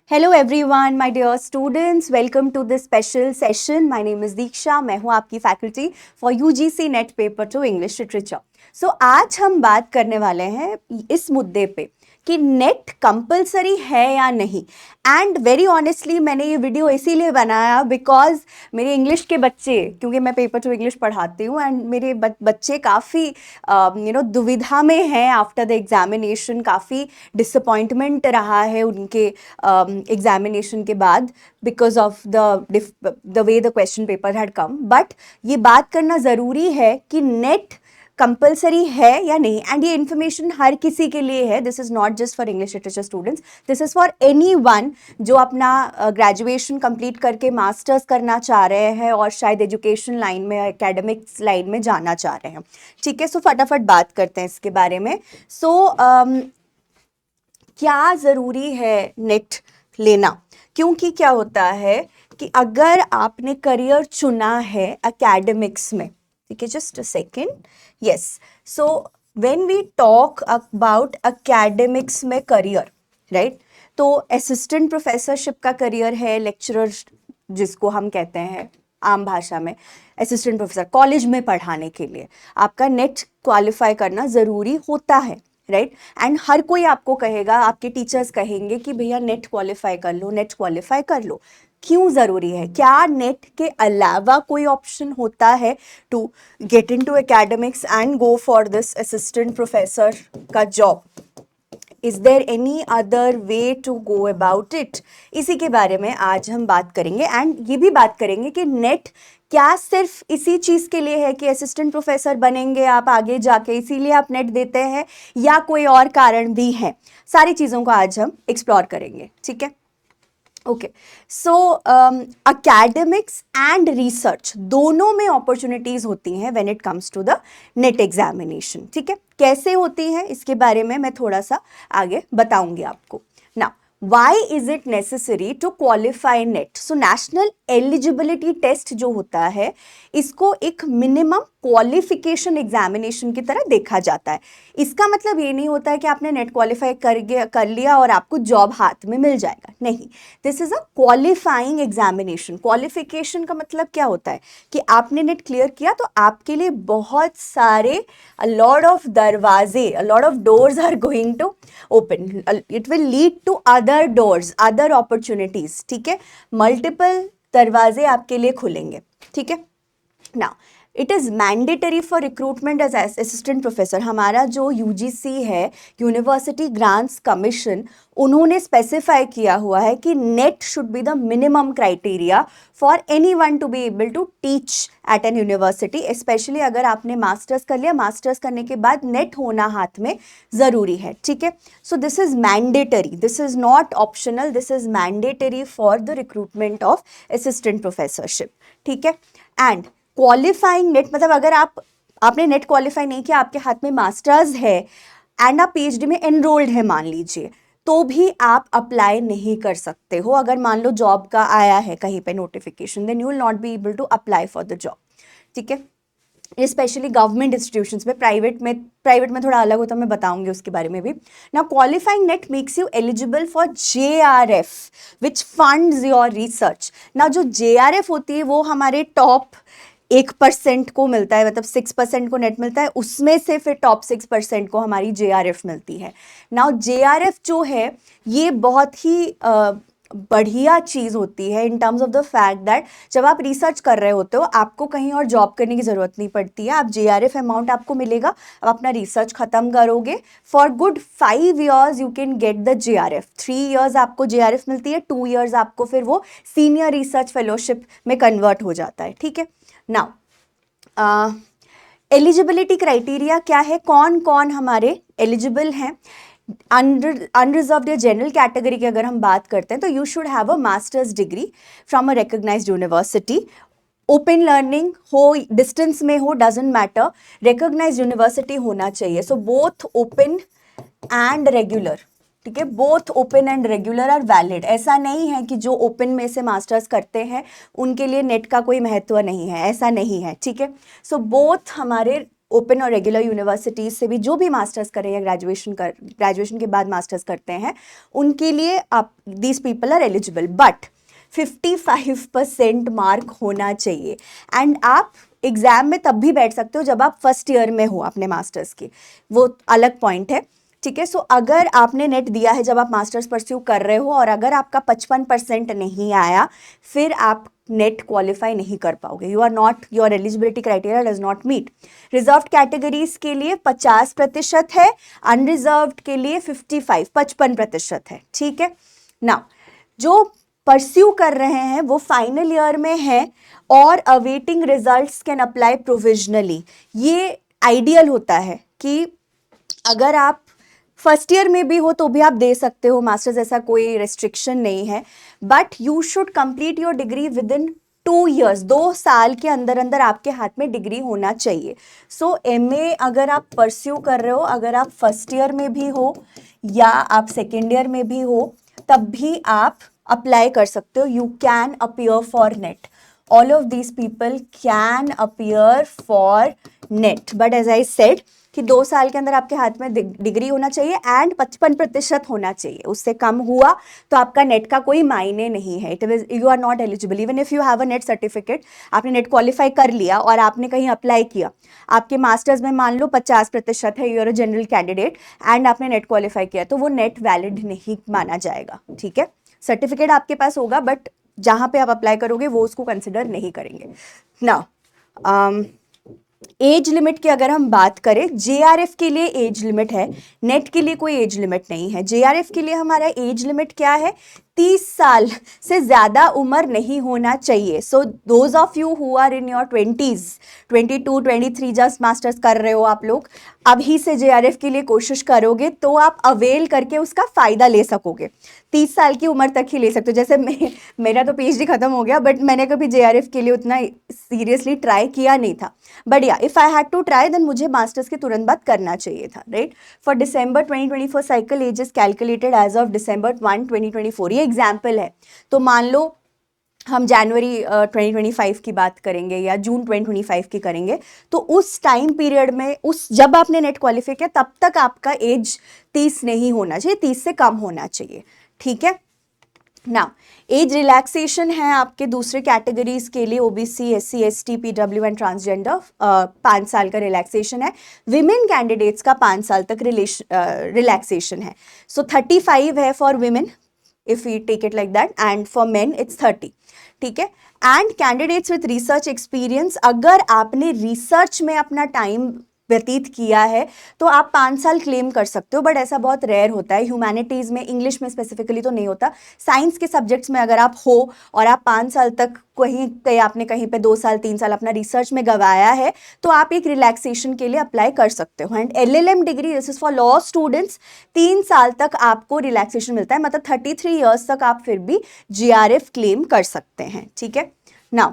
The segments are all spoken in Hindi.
Hello everyone, my dear students, welcome to this special session. My name is Diksha. मैं हूँ आपकी faculty for UGC NET paper two English literature. So आज हम बात करने वाले हैं इस मुद्दे पे कि नेट कंपलसरी है या नहीं। एंड वेरी ऑनेस्टली मैंने ये वीडियो इसीलिए बनाया बिकॉज मेरे इंग्लिश के बच्चे, क्योंकि मैं पेपर टू इंग्लिश पढ़ाती हूँ, एंड मेरे बच्चे काफ़ी दुविधा में हैं आफ्टर द एग्जामिनेशन। काफ़ी डिसअपॉइंटमेंट रहा है उनके एग्जामिनेशन के बाद because of the way the question paper had come. But ये बात करना ज़रूरी है कि नेट कंपलसरी है या नहीं, एंड ये इन्फॉर्मेशन हर किसी के लिए है। This is not just for English literature students, this is for any one जो अपना ग्रेजुएशन कंप्लीट करके मास्टर्स करना चाह रहे हैं और शायद एजुकेशन लाइन में, एकेडमिक्स लाइन में जाना चाह रहे हैं। ठीक है, सो फटाफट बात करते हैं इसके बारे में। क्या ज़रूरी है नेट लेना? क्योंकि क्या होता है कि अगर आपने करियर चुना है एकेडमिक्स में, ठीक है, just a second, yes, so when we talk about academics में करियर, राइट, तो असिस्टेंट प्रोफेसरशिप का करियर है, लेक्चरर जिसको हम कहते हैं आम भाषा में, असिस्टेंट प्रोफेसर कॉलेज में पढ़ाने के लिए आपका नेट क्वालिफाई करना ज़रूरी होता है, राइट। एंड हर कोई आपको कहेगा, आपके टीचर्स कहेंगे कि भैया नेट क्वालिफाई कर लो, नेट क्वालिफाई कर लो। क्यों ज़रूरी है? क्या नेट के अलावा कोई ऑप्शन होता है to get into academics and go for this assistant professor का job? Is there any other way to go about it? इसी के बारे में आज हम बात करेंगे, एंड ये भी बात करेंगे कि नेट क्या सिर्फ इसी चीज़ के लिए है कि असिस्टेंट प्रोफेसर बनेंगे आप आगे जाके, इसीलिए आप नेट देते हैं, या कोई और कारण भी है? सारी चीज़ों को आज हम एक्सप्लोर करेंगे, ठीक है। Okay, so academics and research दोनों में अपॉर्चुनिटीज़ होती हैं when it comes to the NET examination, ठीक है। कैसे होती हैं इसके बारे में मैं थोड़ा सा आगे बताऊंगी आपको। Now, why is it necessary to qualify net? So national eligibility test जो होता है, इसको एक मिनिमम क्वालिफिकेशन एग्जामिनेशन की तरह देखा जाता है। इसका मतलब ये नहीं होता है कि आपने नेट क्वालिफाई कर लिया और आपको जॉब हाथ में मिल जाएगा, नहीं। This is a qualifying examination. Qualification का मतलब क्या होता है कि आपने नेट क्लियर किया तो आपके लिए बहुत सारे, a lot of दरवाजे, a lot of doors are going to open. It will lead to other doors, other opportunities, ठीक है। मल्टीपल दरवाजे आपके लिए खुलेंगे, ठीक है। Now, it is mandatory for recruitment as assistant professor. हमारा जो यूजीसी है, यूनिवर्सिटी ग्रांट्स कमीशन, उन्होंने स्पेसिफाई किया हुआ है कि NET should be the minimum criteria for any one to be able to teach at an university. Specially अगर आपने मास्टर्स कर लिया, मास्टर्स करने के बाद नेट होना हाथ में ज़रूरी है, ठीक है। So this is mandatory, this is not optional, this is mandatory for the recruitment of assistant professorship, ठीक है। एंड क्वालिफाइंग नेट मतलब अगर आपने नेट क्वालिफाई नहीं किया, आपके हाथ में मास्टर्स है एंड आप पीएचडी में एनरोल्ड है मान लीजिए, तो भी आप अप्लाई नहीं कर सकते हो। अगर मान लो जॉब का आया है कहीं पे notification, then you will not be able to apply for the job, ठीक है। स्पेशली गवर्नमेंट इंस्टीट्यूशंस में, प्राइवेट में थोड़ा अलग होता है, मैं बताऊंगी उसके बारे में भी। Now, qualifying net makes you eligible for JRF which funds your research. Now, जो जेआरएफ होती है वो हमारे टॉप 1% को मिलता है, मतलब 6% को नेट मिलता है, उसमें से फिर टॉप 6% को हमारी जेआरएफ मिलती है। नाउ, जेआरएफ जो है ये बहुत ही बढ़िया चीज़ होती है in terms of the fact that जब आप रिसर्च कर रहे होते हो, आपको कहीं और जॉब करने की ज़रूरत नहीं पड़ती है। आप जेआरएफ अमाउंट आपको मिलेगा, आप अपना रिसर्च ख़त्म करोगे, for good 5 years you can get the JRF. 3 years आपको जेआरएफ मिलती है, 2 years आपको फिर वो सीनियर रिसर्च फेलोशिप में कन्वर्ट हो जाता है, ठीक है। नाउ, एलिजिबिलिटी क्राइटेरिया क्या है, कौन कौन हमारे एलिजिबल हैं? अनरिजर्व्ड या जनरल कैटेगरी की अगर हम बात करते हैं तो you should have a masters degree from a recognised university. Open learning हो, डिस्टेंस में हो, डजेंट मैटर, रिकॉग्नाइज्ड यूनिवर्सिटी होना चाहिए। So both open and regular, ठीक है, both open and regular are valid. ऐसा नहीं है कि जो ओपन में से मास्टर्स करते हैं उनके लिए नेट का कोई महत्व नहीं है, ऐसा नहीं है, ठीक है। सो बोथ हमारे ओपन और रेगुलर यूनिवर्सिटीज से भी जो भी मास्टर्स करें या ग्रेजुएशन के बाद मास्टर्स करते हैं, उनके लिए आप these people are eligible, but 55% mark होना चाहिए। एंड आप एग्जाम में तब भी बैठ सकते हो जब आप फर्स्ट ईयर में हो अपने मास्टर्स के, वो अलग पॉइंट है, ठीक है। सो अगर आपने नेट दिया है जब आप मास्टर्स परस्यू कर रहे हो और अगर आपका 55% नहीं आया, फिर आप नेट क्वालिफाई नहीं कर पाओगे। You are not, your eligibility criteria does not meet. Reserved categories के लिए 50% है, अनरिजर्व्ड के लिए 55% है, ठीक है ना। जो परस्यू कर रहे हैं वो फाइनल ईयर में है और awaiting results can apply provisionally. ये आइडियल होता है कि अगर आप फर्स्ट ईयर में भी हो तो भी आप दे सकते हो मास्टर्स, ऐसा कोई रेस्ट्रिक्शन नहीं है, but you should complete your degree with in 2 years, 2 साल के अंदर अंदर आपके हाथ में डिग्री होना चाहिए। सो MA अगर आप परस्यू कर रहे हो, अगर आप फर्स्ट ईयर में भी हो या आप सेकेंड ईयर में भी हो, तब भी आप अप्लाई कर सकते हो। You can appear for NET, all of these people can appear for NET, but as I said कि 2 साल के अंदर आपके हाथ में डिग्री होना चाहिए एंड 55% होना चाहिए। उससे कम हुआ तो आपका नेट का कोई मायने नहीं है, it is, you are not eligible. Even if you have a NET certificate, आपने नेट क्वालिफाई कर लिया और आपने कहीं अप्लाई किया, आपके मास्टर्स में मान लो 50% है, you are a general candidate and आपने नेट क्वालिफाई किया, तो वो नेट वैलिड नहीं माना जाएगा, ठीक है। सर्टिफिकेट आपके पास होगा बट जहाँ पे आप अप्लाई करोगे वो उसको कंसिडर नहीं करेंगे ना। एज लिमिट की अगर हम बात करें, JRF के लिए एज लिमिट है, नेट के लिए कोई एज लिमिट नहीं है। JRF के लिए हमारा एज लिमिट क्या है, 30 साल से ज़्यादा उम्र नहीं होना चाहिए। So those of you who are in your 20s, 22, 23 just masters कर रहे हो, आप लोग अभी से JRF के लिए कोशिश करोगे तो आप अवेल करके उसका फ़ायदा ले सकोगे। 30 साल की उम्र तक ही ले सकते हो। जैसे मेरा तो PhD ख़त्म हो गया, बट मैंने कभी JRF के लिए उतना सीरियसली ट्राई किया नहीं था, बट या if I had to try then मुझे मास्टर्स के तुरंत बाद करना चाहिए था, right. For December 2024 cycle age is calculated as of December 1, 2024। ये एग्जाम्पल है, तो मान लो हम जनवरी 2025 की बात करेंगे या जून 2025 की करेंगे, तो उस टाइम पीरियड में, उस जब आपने नेट क्वालिफाई किया तब तक आपका एज 30 नहीं होना चाहिए, 30 से कम होना चाहिए, ठीक है ना। एज रिलैक्सेशन है आपके दूसरे कैटेगरीज के लिए, OBC, SC, ST, PW and transgender, 5 साल का रिलैक्सेशन है। विमेन कैंडिडेट्स का 5 साल तक रिलैक्सेशन है। सो 35 है for women if we take it like that, and for men it's 30, ठीक है। And candidates with research experience, अगर आपने रिसर्च में अपना टाइम व्यतीत किया है तो आप 5 साल क्लेम कर सकते हो, बट ऐसा बहुत रेयर होता है। ह्यूमैनिटीज़ में, इंग्लिश में स्पेसिफिकली तो नहीं होता, साइंस के सब्जेक्ट्स में अगर आप हो और आप 5 साल तक आपने कहीं पे 2 साल 3 साल अपना रिसर्च में गवाया है, तो आप एक रिलैक्सेशन के लिए अप्लाई कर सकते हो। And LLM degree, this is for law students, 3 साल तक आपको रिलैक्सेशन मिलता है, मतलब 33 ईयर्स तक आप फिर भी JRF क्लेम कर सकते हैं, ठीक है। नाउ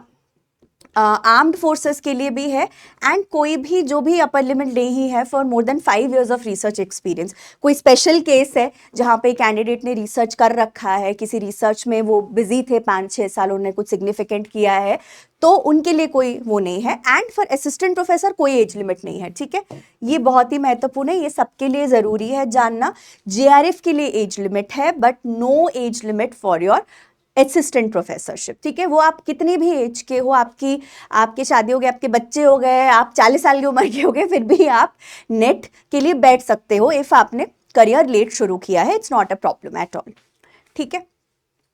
आर्म्ड फोर्सेस के लिए भी है, एंड कोई भी जो भी अपर लिमिट नहीं है for more than 5 years of research experience. कोई स्पेशल केस है जहाँ पे कैंडिडेट ने रिसर्च कर रखा है, किसी रिसर्च में वो बिजी थे 5-6 साल, उन्होंने कुछ सिग्निफिकेंट किया है, तो उनके लिए कोई वो नहीं है। एंड फॉर असिस्टेंट प्रोफेसर कोई एज लिमिट नहीं है, ठीक है। ये बहुत ही महत्वपूर्ण है, ये सबके लिए ज़रूरी है जानना। JRF के लिए एज लिमिट है, but no age limit for your assistant professorship, ठीक है। वो आप कितनी भी एज के हो, आपकी शादी हो गई, आपके बच्चे हो गए, आप 40 साल की उम्र के हो गए, फिर भी आप नेट के लिए बैठ सकते हो इफ़ आपने करियर लेट शुरू किया है, it's not a problem at all, ठीक है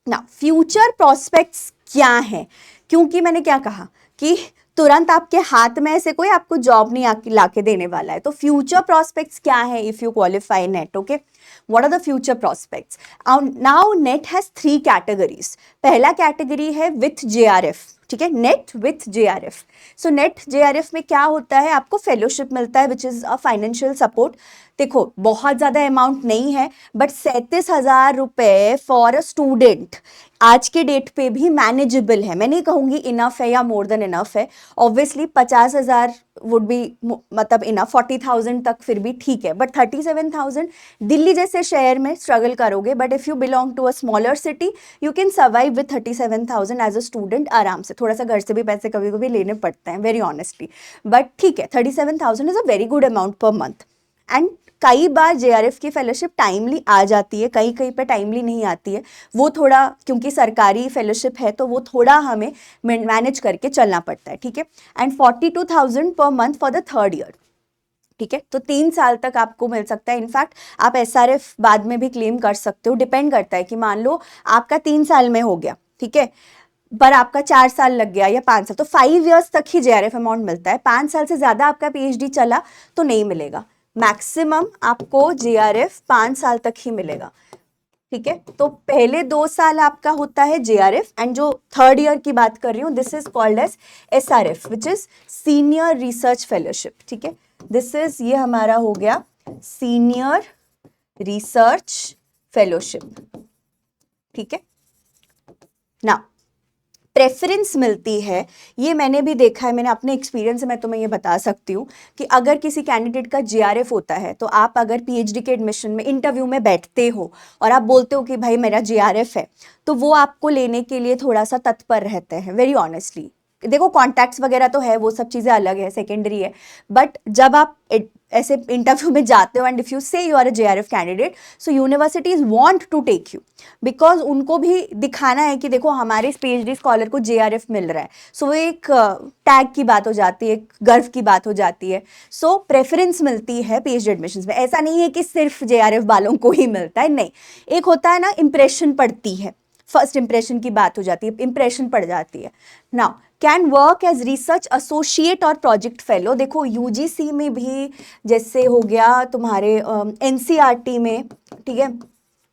ना। फ्यूचर प्रोस्पेक्ट्स क्या है, क्योंकि मैंने क्या कहा कि तुरंत आपके हाथ में ऐसे कोई आपको जॉब नहीं लाके देने वाला है, तो फ्यूचर प्रोस्पेक्ट्स क्या है if you qualify net, okay. What are the future prospects? Now NET has 3 categories. पहला कैटेगरी है with JRF, ठीक है, net with JRF। So net JRF में क्या होता है, आपको फेलोशिप मिलता है which is a financial support. देखो बहुत ज़्यादा अमाउंट नहीं है, बट 37,000 रुपये फॉर अ स्टूडेंट आज के डेट पे भी मैनेजेबल है। मैं नहीं कहूँगी इनफ है या मोर देन इनफ है, ऑब्वियसली 50,000 वुड बी मतलब इनफ, 40,000 तक फिर भी ठीक है, बट 37,000 दिल्ली जैसे शहर में स्ट्रगल करोगे, but if you belong to a smaller city you can survive with 37,000 as a student आराम से। थोड़ा सा घर से भी पैसे कभी कभी लेने पड़ते हैं, वेरी ऑनेस्टली, बट ठीक है, 37,000 is a very good amount per month. And कई बार जेआरएफ की फेलोशिप टाइमली आ जाती है, कहीं कहीं पे टाइमली नहीं आती है, वो थोड़ा क्योंकि सरकारी फेलोशिप है तो वो थोड़ा हमें मैनेज करके चलना पड़ता है, ठीक है। And 42,000 per month for the third year, ठीक है, तो 3 साल तक आपको मिल सकता है। इनफैक्ट आप एसआरएफ बाद में भी क्लेम कर सकते हो, डिपेंड करता है कि मान लो आपका 3 साल में हो गया, ठीक है, पर आपका 4 साल लग गया या 5 साल, तो 5 ईयर्स तक ही जेआरएफ अमाउंट मिलता है। 5 साल से ज्यादा आपका पीएचडी चला तो नहीं मिलेगा, मैक्सिमम आपको जेआरएफ 5 साल तक ही मिलेगा, ठीक है। तो पहले 2 साल आपका होता है जेआरएफ, एंड जो थर्ड ईयर की बात कर रही हूँ this is called as SRF which is senior research fellowship, ठीक है। दिस इज, ये हमारा हो गया सीनियर रिसर्च फेलोशिप, ठीक है ना। प्रेफरेंस मिलती है, ये मैंने भी देखा है, मैंने अपने एक्सपीरियंस से मैं तुम्हें ये बता सकती हूँ कि अगर किसी कैंडिडेट का जेआरएफ होता है तो आप अगर पीएचडी के एडमिशन में इंटरव्यू में बैठते हो और आप बोलते हो कि भाई मेरा जेआरएफ है, तो वो आपको लेने के लिए थोड़ा सा तत्पर रहते हैं, वेरी ऑनेस्टली। देखो कॉन्टैक्ट्स वगैरह तो है, वो सब चीज़ें अलग है, सेकेंडरी है, बट जब आप ऐसे इंटरव्यू में जाते हो and if you say you are a JRF candidate, so universities want to take you, because उनको भी दिखाना है कि देखो हमारे पीएचडी स्कॉलर को जेआरएफ मिल रहा है। सो वो एक टैग की बात हो जाती है, एक गर्व की बात हो जाती है। सो प्रेफरेंस मिलती है पीएचडी एडमिशंस में, ऐसा नहीं है कि सिर्फ जेआरएफ वालों को ही मिलता है, नहीं, एक होता है ना इंप्रेशन पड़ती है, फर्स्ट इंप्रेशन की बात हो जाती है, इंप्रेशन पड़ जाती है। Now can work as research associate और प्रोजेक्ट फेलो, देखो यूजीसी में भी जैसे हो गया तुम्हारे एनसीईआरटी में, ठीक है,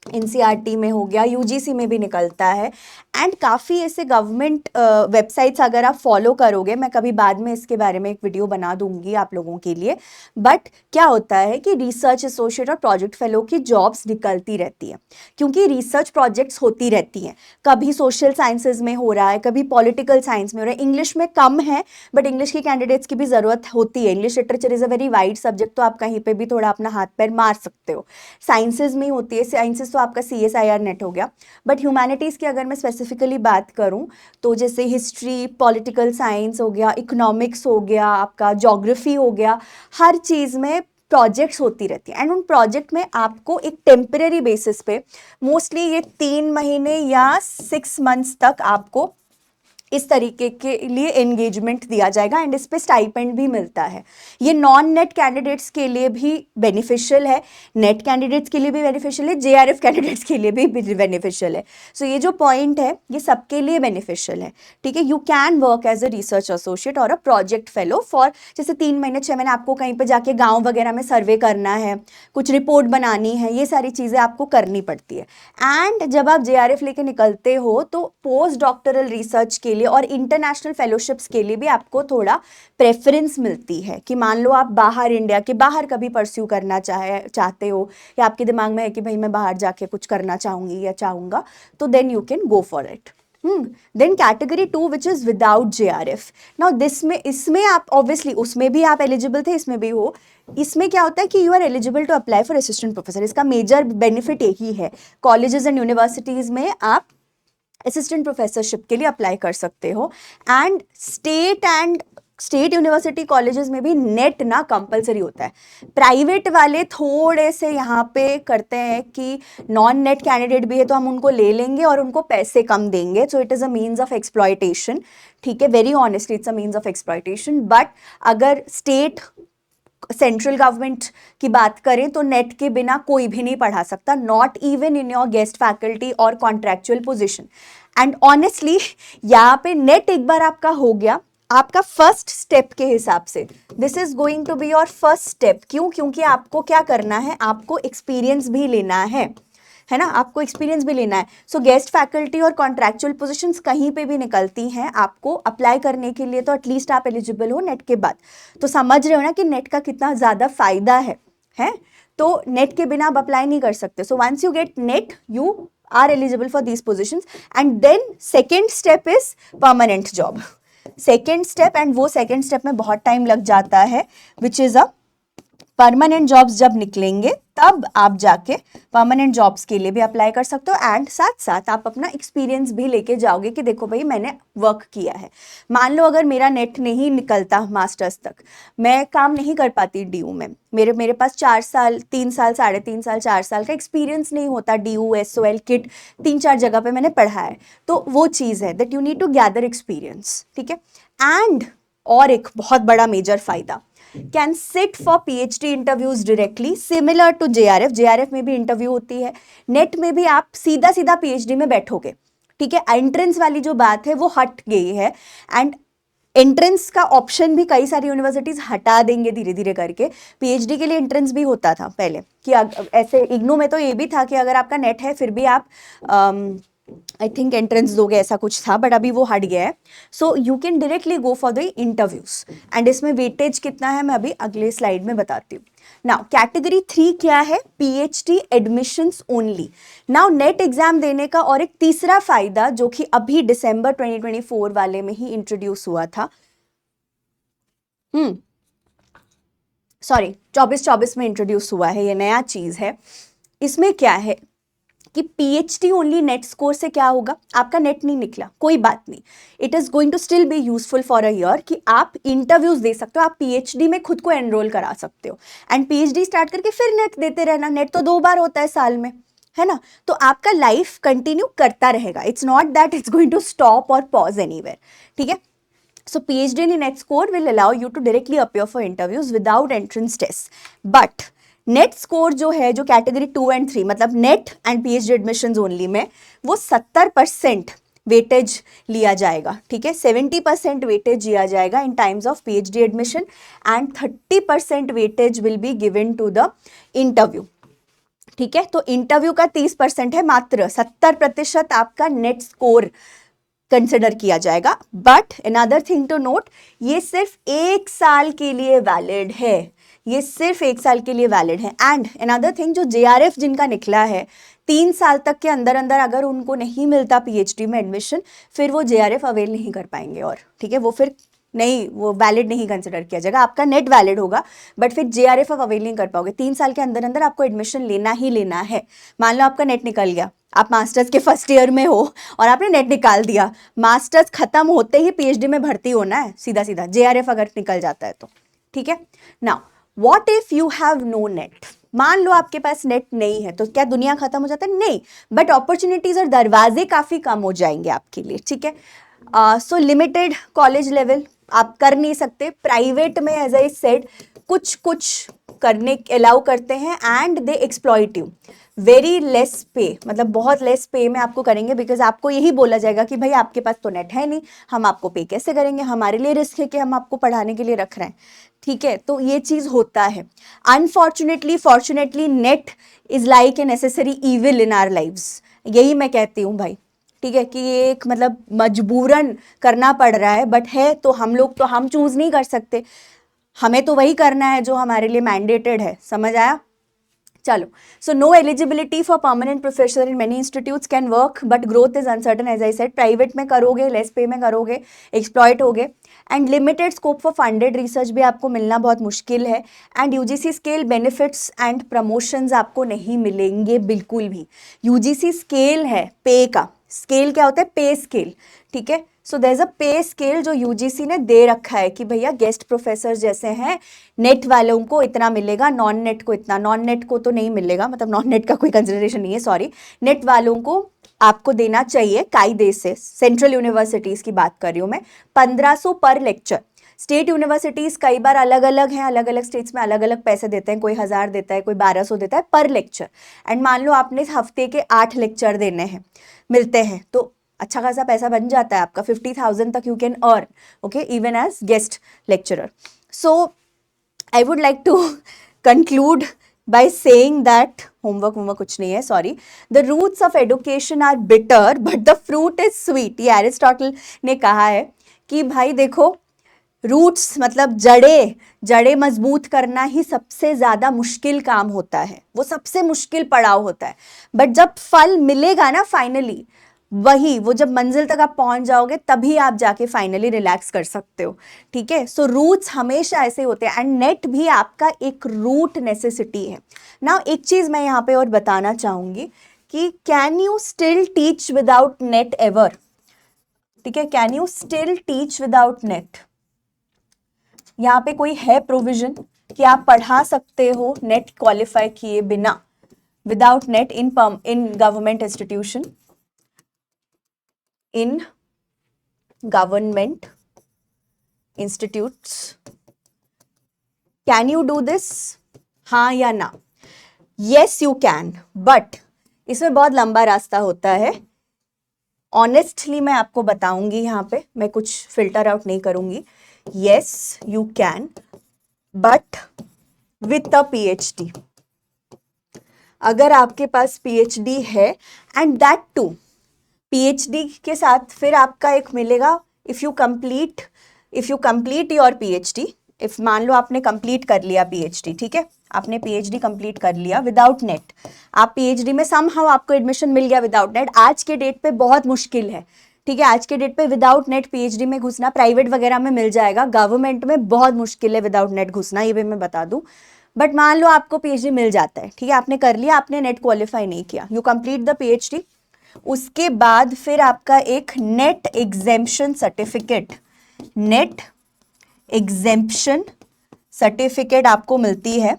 एनसीईआरटी में हो गया, यूजीसी में भी निकलता है, एंड काफ़ी ऐसे गवर्नमेंट वेबसाइट्स अगर आप फॉलो करोगे, मैं कभी बाद में इसके बारे में एक वीडियो बना दूंगी आप लोगों के लिए, बट क्या होता है कि रिसर्च एसोसिएट और प्रोजेक्ट फेलो की जॉब्स निकलती रहती है, क्योंकि रिसर्च प्रोजेक्ट्स होती रहती हैं, कभी सोशल साइंसेज में हो रहा है, कभी पॉलिटिकल साइंस में हो रहा है, इंग्लिश में कम है, बट इंग्लिश की कैंडिडेट्स की भी ज़रूरत होती है, English literature is a very wide subject, तो आप कहीं पर भी थोड़ा अपना हाथ पैर मार सकते हो। साइंसेज में होती है, साइंसेज तो आपका CSIR नेट हो गया, बट ह्यूमैनिटीज़ की अगर मैं स्पेसिफिकली बात करूं तो जैसे हिस्ट्री, पॉलिटिकल साइंस हो गया, इकोनॉमिक्स हो गया, आपका ज्योग्राफी हो गया, हर चीज़ में प्रोजेक्ट्स होती रहती है, एंड उन प्रोजेक्ट में आपको एक टेम्परेरी बेसिस पे मोस्टली ये 3 महीने या 6 मंथ्स तक आपको इस तरीके के लिए एंगेजमेंट दिया जाएगा, एंड इस पे स्टाइपेंड भी मिलता है। ये नॉन नेट कैंडिडेट्स के लिए भी बेनिफिशियल है, नेट कैंडिडेट्स के लिए भी बेनिफिशियल है, जेआरएफ कैंडिडेट्स के लिए भी बेनिफिशियल है। सो ये जो पॉइंट है ये सबके लिए बेनिफिशियल है, ठीक है। You can work as a research associate और अ प्रोजेक्ट फेलो फॉर जैसे 3 महीने 6 महीने, आपको कहीं पर जाके गाँव वगैरह में सर्वे करना है, कुछ रिपोर्ट बनानी है, ये सारी चीज़ें आपको करनी पड़ती है। एंड जब आप जेआरएफ लेके निकलते हो तो पोस्ट डॉक्टरल रिसर्च के लिए और इंटरनेशनल फेलोशिप्स के लिए भी आपको थोड़ा प्रेफरेंस मिलती है कि मान लो आप बाहर, इंडिया के बाहर कभी परस्यू करना चाहते हो, या आपके दिमाग में है कि भाई मैं बाहर जाके कुछ करना चाहूंगी या चाहूंगा, तो then you can go for it. Then category 2 which is without JRF. Now इसमें आप ऑब्वियसली, उसमें भी आप एलिजिबल थे, इसमें भी हो। इसमें क्या होता है कि you are eligible to apply for assistant professor, इसका मेजर बेनिफिट यही है, कॉलेजेस एंड यूनिवर्सिटीज में आप असिस्टेंट प्रोफेसरशिप के लिए अप्लाई कर सकते हो, एंड स्टेट यूनिवर्सिटी कॉलेजेस में भी नेट ना कंपलसरी होता है। प्राइवेट वाले थोड़े से यहाँ पे करते हैं कि नॉन नेट कैंडिडेट भी है तो हम उनको ले लेंगे और उनको पैसे कम देंगे, so it is a means of exploitation, ठीक है, very honestly it's a means of exploitation. But अगर स्टेट सेंट्रल गवर्नमेंट की बात करें तो नेट के बिना कोई भी नहीं पढ़ा सकता, not even in your guest faculty और कॉन्ट्रैक्चुअल पोजीशन। एंड ऑनेस्टली यहाँ पे नेट एक बार आपका हो गया, आपका फर्स्ट स्टेप के हिसाब से this is going to be your first step. क्यों? क्योंकि आपको क्या करना है, आपको एक्सपीरियंस भी लेना है ना, आपको एक्सपीरियंस भी लेना है। सो गेस्ट फैकल्टी और कॉन्ट्रैक्चुअल पोजीशंस कहीं पे भी निकलती हैं, आपको अप्लाई करने के लिए तो एटलीस्ट आप एलिजिबल हो नेट के बाद। तो समझ रहे हो ना कि नेट का कितना ज़्यादा फायदा है? तो नेट के बिना आप अप्लाई नहीं कर सकते। So once you get NET, you are eligible for these positions. And then second step is permanent job. Second step, and वो second step में बहुत time लग जाता है, which is a permanent jobs जब निकलेंगे तब आप जाके परमानेंट जॉब्स के लिए भी अप्लाई कर सकते हो, एंड साथ साथ आप अपना एक्सपीरियंस भी लेके जाओगे कि देखो भाई मैंने वर्क किया है. मान लो अगर मेरा नेट नहीं निकलता मास्टर्स तक, मैं काम नहीं कर पाती डीयू में, मेरे पास 4 साल 3 साल 3.5 साल 4 साल का एक्सपीरियंस नहीं होता, डीयू एसओएल किट 3-4 जगह पे मैंने पढ़ा है, तो वो चीज़ है that you need to gather experience. ठीक है. एंड और एक बहुत बड़ा मेजर फायदा, can sit for PhD interviews directly similar to JRF. JRF में भी इंटरव्यू होती है, नेट में भी आप सीधा सीधा PhD में बैठोगे. ठीक है. एंट्रेंस वाली जो बात है वो हट गई है, एंड एंट्रेंस का ऑप्शन भी कई सारी यूनिवर्सिटीज हटा देंगे धीरे धीरे करके. PhD के लिए एंट्रेंस भी होता था पहले कि ऐसे इग्नू में तो ये भी था कि अगर आपका नेट है फिर भी आप आई थिंक एंट्रेंस दोगे, ऐसा कुछ था, बट अभी वो हट गया है. So you can directly go for the interviews, and इसमें वेटेज कितना है मैं अभी अगले स्लाइड में बताती हूँ. नाउ कैटेगरी 3 क्या है? PhD admissions only. Now net exam देने का और एक तीसरा फायदा जो कि अभी दिसंबर 2024 वाले में ही इंट्रोड्यूस हुआ था, सॉरी 24 में इंट्रोड्यूस हुआ है, ये नया चीज है. इसमें क्या है कि PhD ओनली नेट स्कोर से क्या होगा, आपका नेट नहीं निकला कोई बात नहीं, it is going to still be useful for a year कि आप इंटरव्यूज दे सकते हो, आप PhD में खुद को एनरोल करा सकते हो, एंड PhD स्टार्ट करके फिर नेट देते रहना. नेट तो 2 बार होता है साल में, है ना, तो आपका लाइफ कंटिन्यू करता रहेगा. It's not that it's going to stop और पॉज एनीवेयर. ठीक है. So PhD in net score will allow you to directly appear for interviews without entrance tests. But net score जो है, जो कैटेगरी 2 एंड 3 मतलब net and PhD admissions only में, वो 70% वेटेज लिया जाएगा. ठीक है. 70% वेटेज लिया जाएगा in terms of PhD admission, and 30% weightage will be given to the interview. ठीक है. तो इंटरव्यू का 30% है, मात्र 70% आपका नेट स्कोर कंसिडर किया जाएगा. But another thing to note, ये सिर्फ 1 साल के लिए वैलिड है, ये सिर्फ 1 साल के लिए वैलिड है. एंड अनदर थिंग, जो JRF जिनका निकला है 3 साल तक के अंदर अंदर अगर उनको नहीं मिलता PhD में एडमिशन, फिर वो JRF अवेल नहीं कर पाएंगे. और ठीक है, वो फिर नहीं, वो वैलिड नहीं कंसिडर किया जाएगा. आपका नेट वैलिड होगा बट फिर JRF आप अवेल नहीं कर पाओगे. 3 साल के अंदर अंदर आपको एडमिशन लेना ही लेना है. मान लो आपका नेट निकल गया, आप मास्टर्स के फर्स्ट ईयर में हो और आपने नेट निकाल दिया, मास्टर्स खत्म होते ही PhD में भर्ती होना है सीधा सीधा, JRF अगर निकल जाता है तो. ठीक है. Now what if you have no NET? मान लो आपके पास नेट नहीं है, तो क्या दुनिया खत्म हो जाता है? नहीं, बट अपॉर्चुनिटीज और दरवाजे काफी कम हो जाएंगे आपके लिए. ठीक है. सो लिमिटेड कॉलेज लेवल आप कर नहीं सकते. प्राइवेट में एज आई सेड कुछ करने अलाउ करते हैं, and they exploit you. Very less पे, मतलब बहुत लेस पे में आपको करेंगे, बिकॉज आपको यही बोला जाएगा कि भाई आपके पास तो नेट है नहीं, हम आपको पे कैसे करेंगे, हमारे लिए रिस्क है कि हम आपको पढ़ाने के लिए रख रहे हैं. ठीक है. तो ये चीज होता है. Unfortunately fortunately NET is like a necessary evil in our lives. यही मैं कहती हूँ भाई. ठीक है, कि ये एक मतलब मजबूरन करना पड़ रहा है, बट है तो हम लोग, तो हम चूज नहीं कर सकते, हमें तो वही करना है जो हमारे लिए मैंडेटेड है. समझ आया? चलो. So no eligibility for permanent professor in many institutes can work, but growth is uncertain as I said. Private में करोगे, लेस पे में करोगे, एक्सप्लॉइट होगे, and limited scope for funded research भी आपको मिलना बहुत मुश्किल है. And UGC scale benefits and promotions आपको नहीं मिलेंगे बिल्कुल भी. UGC स्केल है पे का. स्केल क्या होता है? पे स्केल. ठीक है. सो देयर इज अ पे स्केल जो UGC ने दे रखा है कि भैया गेस्ट प्रोफेसर जैसे हैं, नेट वालों को इतना मिलेगा, नॉन नेट को इतना. नॉन नेट को तो नहीं मिलेगा, मतलब नॉन नेट का कोई कंसिडरेशन नहीं है, सॉरी. नेट वालों को आपको देना चाहिए कायदे से. सेंट्रल यूनिवर्सिटीज की बात कर रही हूँ मैं. 1500 पर लेक्चर. स्टेट यूनिवर्सिटीज कई बार अलग अलग हैं, अलग अलग स्टेट्स में अलग अलग पैसे देते हैं, कोई 1000 देता है, कोई 1200 देता है पर लेक्चर. एंड मान लो आपने हफ्ते के 8 लेक्चर देने हैं, मिलते हैं, तो अच्छा खासा पैसा बन जाता है आपका. 50,000 तक you can earn, okay, even as guest lecturer. So I would like to conclude by saying that homework कुछ नहीं है, sorry. The roots of education are bitter but the fruit is sweet. ये एरिस्टोटल ने कहा है कि भाई देखो, रूट्स मतलब जड़ें मजबूत करना ही सबसे ज्यादा मुश्किल काम होता है, वो सबसे मुश्किल पड़ाव होता है। बट जब फल मिलेगा ना फाइनली, वो जब मंजिल तक आप पहुंच जाओगे तभी आप जाके फाइनली रिलैक्स कर सकते हो। ठीक है, सो रूट्स हमेशा ऐसे होते हैं एंड नेट भी आपका एक रूट नेसेसिटी है ना। एक चीज मैं यहाँ पे और बताना चाहूंगी कि can you still teach without net ever? ठीक है, can you still teach without net? यहाँ पे कोई है प्रोविजन कि आप पढ़ा सकते हो नेट क्वालिफाई किए बिना, without net in government institution, in government institutes? Can you do this? हाँ या ना? यस यू कैन, बट इसमें बहुत लंबा रास्ता होता है। ऑनेस्टली मैं आपको बताऊंगी, यहाँ पे मैं कुछ फिल्टर आउट नहीं करूंगी। Yes you can, but with a PhD. अगर आपके पास पीएचडी है एंड दैट टू पीएचडी के साथ फिर आपका एक मिलेगा, if you complete your PhD, if मान लो आपने कंप्लीट कर लिया पीएचडी, ठीक है, आपने पीएचडी कंप्लीट कर लिया विदाउट नेट, आप पीएचडी में समहाउ आपको एडमिशन मिल गया विदाउट नेट। आज के डेट पे बहुत मुश्किल है, ठीक है, आज के डेट पे विदाउट नेट पीएचडी में घुसना। प्राइवेट वगैरह में मिल जाएगा, गवर्नमेंट में बहुत मुश्किल है विदाउट नेट घुसना, ये भी मैं बता दूं। बट मान लो आपको पीएचडी मिल जाता है, ठीक है, आपने कर लिया, आपने नेट क्वालिफाई नहीं किया, यू कंप्लीट द पीएचडी, उसके बाद फिर आपका एक net exemption certificate, net exemption certificate आपको मिलती है,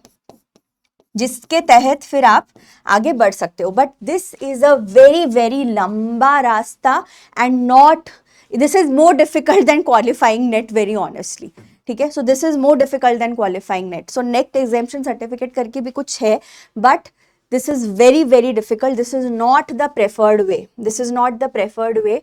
जिसके तहत फिर आप आगे बढ़ सकते हो। But this is a very very लंबा रास्ता and not, this is more difficult than qualifying NET, very honestly. ठीक है, so this is more difficult than qualifying NET. So NET exemption certificate करके भी कुछ है, but this is very very difficult. This is not the preferred way, this is not the preferred way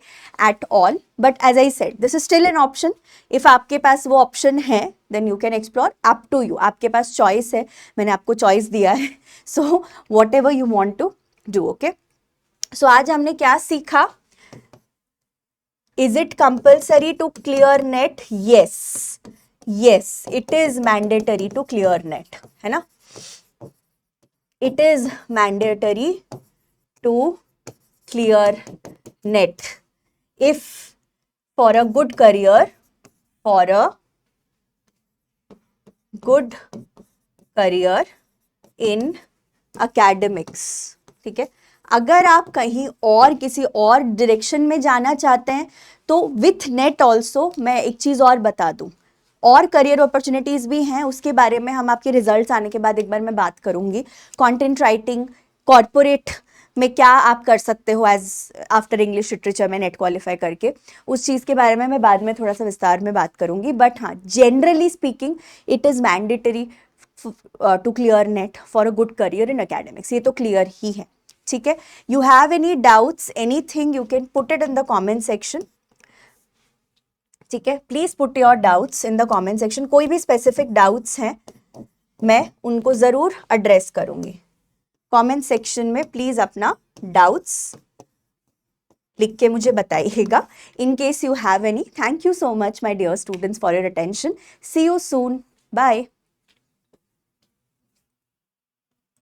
at all. But as I said, this is still an option. if आपके पास वो option है then you can explore, up to you, आपके पास choice है, मैंने आपको choice दिया है, so whatever you want to do. okay, so आज हमने क्या सीखा? Is it compulsory to clear net? Yes, yes, it is mandatory to clear net, है ना? It is mandatory to clear net if for a good career, for a good career in academics. ठीक है, अगर आप कहीं और किसी और डायरेक्शन में जाना चाहते हैं तो विथ नेट ऑल्सो, मैं एक चीज और बता दूं, और करियर अपॉर्चुनिटीज भी हैं, उसके बारे में हम आपके रिजल्ट्स आने के बाद एक बार मैं बात करूंगी। कंटेंट राइटिंग, कॉर्पोरेट में क्या आप कर सकते हो एज आफ्टर इंग्लिश लिटरेचर में नेट क्वालिफाई करके, उस चीज़ के बारे में मैं बाद में थोड़ा सा विस्तार में बात करूंगी। बट हाँ, generally speaking it is mandatory to clear NET for a good career in academics, ये तो क्लियर ही है। ठीक है, you have any doubts, anything, you can put it in the comment section. ठीक है, please put your doubts in the comment section. कोई भी स्पेसिफिक डाउट्स हैं मैं उनको जरूर एड्रेस करूंगी। कमेंट सेक्शन में प्लीज अपना डाउट्स लिख के मुझे बताइएगा in case you have any. Thank you so much my dear students for your attention. See you soon, bye.